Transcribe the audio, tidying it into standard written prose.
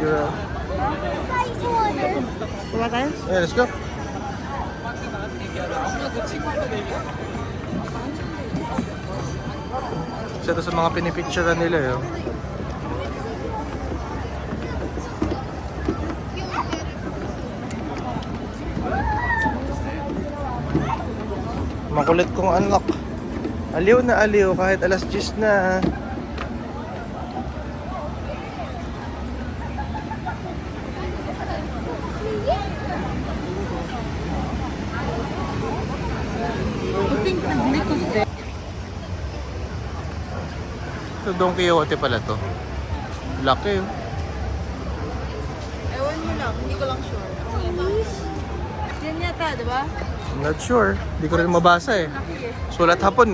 Girl. Diba tayo? Yeah, let's go. Isa to sa mga pinipicturean nila yun. Makulit kong anak. Aliw na aliw kahit alas 10 na. I think nag-likos din. Ito Don Quixote pala to. Laki oh. Ewan mo lang, hindi ko lang sure. Yan yata, di ba? I'm not sure. Hindi ko rin mabasa eh. Laki eh. Sulat hapon.